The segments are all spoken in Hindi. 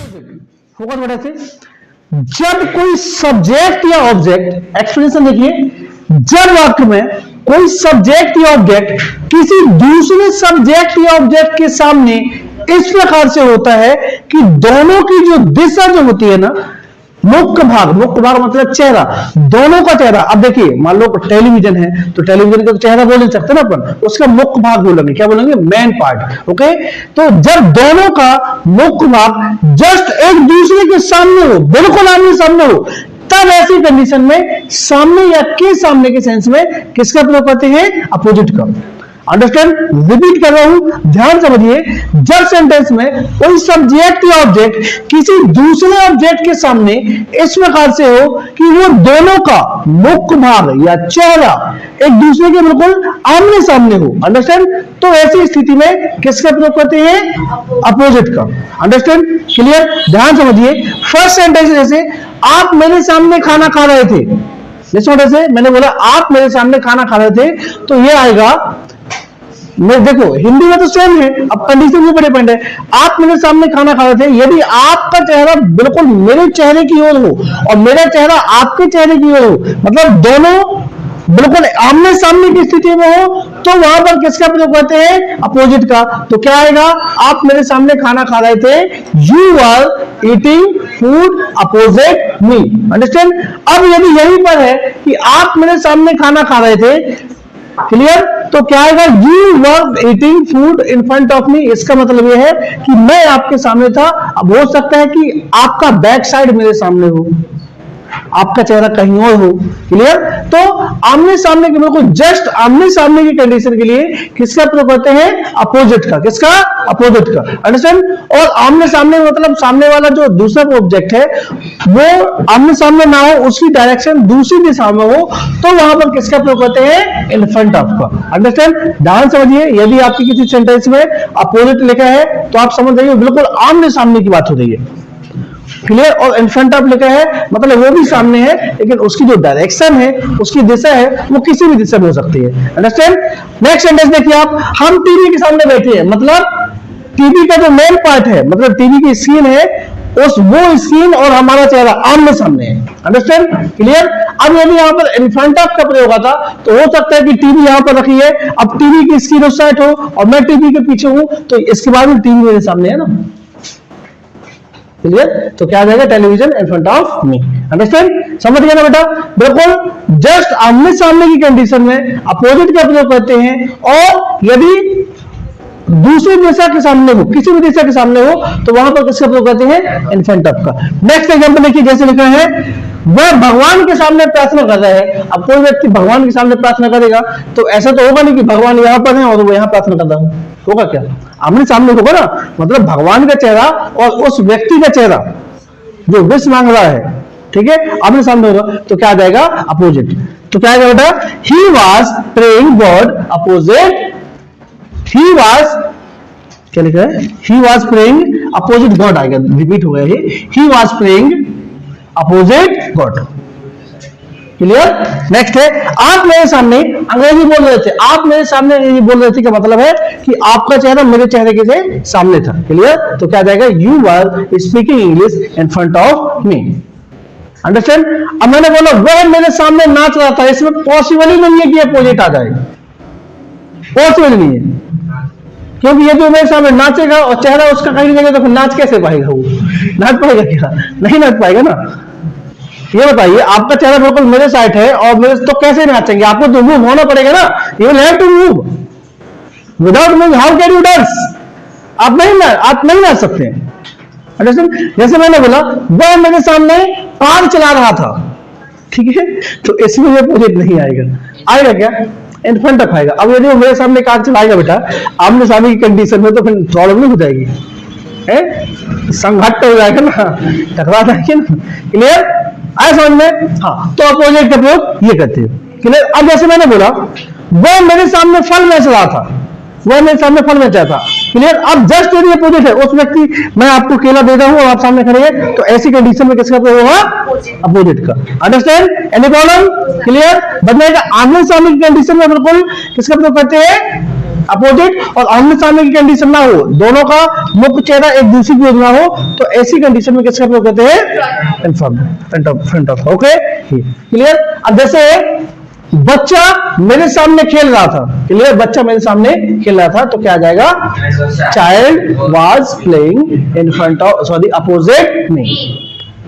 फोकस बड़ा से, जब कोई सब्जेक्ट या ऑब्जेक्ट, एक्सप्रेशन देखिए, जब वाक्य में कोई सब्जेक्ट या ऑब्जेक्ट किसी दूसरे सब्जेक्ट या ऑब्जेक्ट के सामने इस प्रकार से होता है कि दोनों की जो दिशा जो होती है ना, मुख्य भाग मतलब चेहरा, दोनों का चेहरा। अब देखिए, मान लो टेलीविजन है तो टेलीविजन का तो चेहरा बोल नहीं सकते ना अपन, उसका मुख्य भाग बोलेंगे, क्या बोलेंगे? Main part. ओके, तो जब दोनों का मुख्य भाग जस्ट एक दूसरे के सामने हो, बिल्कुल आमने सामने हो, तब ऐसी कंडीशन में सामने या के सामने के सेंस में किसका प्रयोग करते हैं? अपोजिट का। अंडरस्टैंड? रिपीट कर रहा हूं, ध्यान समझिए। जब सेंटेंस में कोई सब्जेक्ट या ऑब्जेक्ट किसी दूसरे ऑब्जेक्ट के सामने इस प्रकार से हो कि वो दोनों का मुख्य भाग या चेहरा एक दूसरे के बिल्कुल आमने सामने हो, अंडरस्टैंड, तो ऐसी स्थिति में किसका प्रयोग करते हैं? अपोजिट का। अंडरस्टैंड? क्लियर? ध्यान समझिए। फर्स्ट सेंटेंस जैसे आप मेरे सामने खाना खा रहे थे, जैसे मैंने बोला आप मेरे सामने खाना खा रहे थे, तो ये आएगा, मैं देखो हिंदी में तो सेम है, अब कंडीशन भी बड़े डिपेंड है। आप मेरे सामने खाना खा रहे थे, यदि आपका चेहरा बिल्कुल मेरे चेहरे की ओर हो और मेरा चेहरा आपके चेहरे की ओर हो, मतलब दोनों बिल्कुल आमने सामने की स्थिति में हो, तो वहां पर किसका प्रयोग करते हैं? अपोजिट का। तो क्या आएगा? आप मेरे सामने खाना खा रहे थे, you are eating food opposite me. Understand? अब यदि यहीं पर है कि आप मेरे सामने खाना खा रहे थे, क्लियर, तो क्या आएगा? You were eating food in front of me. इसका मतलब यह है कि मैं आपके सामने था। अब हो सकता है कि आपका बैक साइड मेरे सामने हो, आपका चेहरा कहीं और हो, क्लियर। तो आमने सामने के बिल्कुल जस्ट आमने सामने की कंडीशन के लिए किसका प्रयोग करते हैं? अपोजिट का। किसका? अपोजिट का। अंडरस्टैंड? और आमने सामने मतलब सामने वाला जो दूसरा ऑब्जेक्ट है वो आमने सामने ना हो, उसकी डायरेक्शन दूसरी दिशा में हो, तो वहां पर किसका प्रयोग करते हैं? इन फ्रंट ऑफ का। अंडरस्टैंड? ध्यान समझिए। यदि आपकी किसी सेंटेंस में अपोजिट लिखा है तो आप समझ जाइए बिल्कुल आमने सामने की बात हो रही है, क्लियर। और इन फ्रंट ऑफ लिखा है मतलब वो भी सामने है, लेकिन उसकी जो डायरेक्शन है, उसकी दिशा है, वो किसी भी दिशा में हो सकती है। अंडरस्टैंड? नेक्स्ट सेंटेंस देखिए आप, हम टीवी के सामने बैठे हैं, मतलब टीवी का जो मेन पार्ट है, मतलब टीवी की स्क्रीन है, उस वो स्क्रीन और हमारा चेहरा आमने सामने है। अंडरस्टैंड? क्लियर। अब यदि यहाँ पर इन फ्रंट ऑफ का प्रयोग आता तो हो सकता है कि टीवी यहाँ पर रखी है, अब टीवी की स्क्रीन उस साइड हो और मैं टीवी के पीछे हूं, तो इसके बाद भी टीवी मेरे सामने है ना, क्लियर। तो क्या आ जाएगा? Television in front of me. Understand? समझ गया ना बेटा? बिल्कुल जस्ट आमने सामने की कंडीशन में अपोजिट का प्रयोग करते हैं, और यदि दूसरी दिशा के सामने हो, किसी भी दिशा के सामने हो, तो वहां पर किसका प्रयोग करते हैं? इन फ्रंट ऑफ का। नेक्स्ट एग्जांपल देखिए, जैसे लिखा है वह भगवान के सामने प्रार्थना कर रहा है। अब कोई व्यक्ति भगवान के सामने प्रार्थना करेगा तो ऐसा तो होगा नहीं कि भगवान यहां पर है और वो यहां प्रार्थना कर रहा है, होगा क्या? आमने सामने होगा ना, मतलब भगवान का चेहरा और उस व्यक्ति का चेहरा जो विश मांग रहा है, ठीक है, आमने सामने होगा, तो क्या आ जाएगा? अपोजिट। तो क्या आएगा बेटा? He was praying God opposite, he was, क्या लिखा है? He was praying opposite God आएगा, रिपीट हो गया है, he was praying opposite God. Clear? Next है, आप मेरे सामने अंग्रेजी बोल रहे थे, आप मेरे सामने अंग्रेजी बोल रहे थे का मतलब है कि आपका चेहरा मेरे चेहरे के से सामने था। क्लियर? तो क्या जाएगा? You were speaking English in front of me. Understand? अब मैंने बोला वह मेरे सामने नाच रहा था, इसमें पॉसिबल ही नहीं है कि अपोजिट आ जाए, पॉसिबल नहीं है, क्योंकि ये जो मेरे सामने नाचेगा और चेहरा उसका कहीं नहीं, तो फिर नाच कैसे पाएगा? वो नाच पाएगा क्या? नहीं नाच पाएगा ना। ये बताइए, आपका चेहरा बिल्कुल मेरे साइड है और मेरे तो कैसे नाचेंगे? आपको तो मूव होना पड़ेगा ना, you will have to move, without move how can you dance? आप नहीं नाच सकते हैं। अंडरस्टैंड? जैसे मैंने बोला वह मेरे सामने कार चला रहा था, ठीक है, तो इसमें ये अपोजिट नहीं आएगा, आएगा क्या? इन फ्रंट ऑफ आएगा। अब यदि वो मेरे सामने कार चलाएगा बेटा आमने सामने की कंडीशन में, तो फिर प्रॉब्लम नहीं हो जाएगी, है संघर्ष हो जाएगा ना, टकरा जाएगी ना। क्लियर? आया समझ में? हाँ, तो अपोजिट का प्रयोग ये करते हैं। क्लियर? अब जैसे मैंने बोला वह मेरे सामने फल बेच रहा था, वह मेरे सामने फल बेचा था। क्लियर? अब जस्ट यदि अपोजिट है, उस व्यक्ति, मैं आपको केला दे रहा हूं और आप सामने खड़े हैं, तो ऐसी कंडीशन में किसका प्रयोग होगा? अपोजिट का। अंडरस्टैंड? Any problem? क्लियर? बदलेगा आमने सामने की कंडीशन में बिल्कुल किसका प्रयोग करते हैं? अपोजिट और आमने सामने की कंडीशन ना हो, दोनों का मुख्य चेहरा एक दूसरे की ओर ना हो, तो ऐसी कंडीशन में किसका प्रयोग करते हैं? In front of. Okay, clear. अब जैसे बच्चा मेरे सामने खेल रहा था, क्लियर, बच्चा मेरे सामने खेल रहा था, तो क्या आ जाएगा? Child was playing in front of, sorry, opposite में,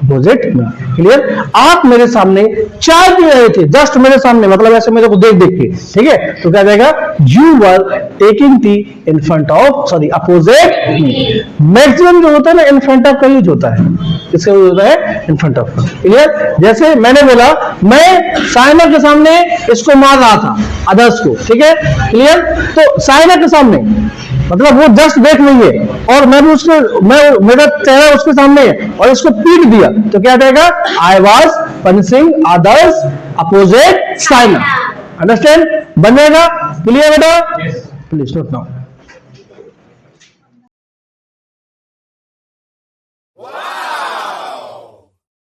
अपोजिट में, क्लियर। आप मेरे सामने चाय पी रहे थे, जस्ट मेरे सामने, मतलब ऐसे मेरे को देख देख के, ठीक है, तो क्या जाएगा? You were taking tea in front of, sorry, opposite में। मैक्सिमम जो होता है ना इन फ्रंट ऑफ का यूज होता है, किसका यूज होता है? In front of, clear. जैसे मैंने बोला मैं साइना के सामने इसको मार रहा था, अदर्स को, ठीक है, क्लियर। तो साइना के सामने मतलब वो जस्ट देख रही है और मैं भी उसको, मेरा चेहरा उसके सामने है और इसको पीट दिया, तो क्या जाएगा? I was punishing others opposite Saina. Understand? बनेगा? क्लियर बेटा? Please note now.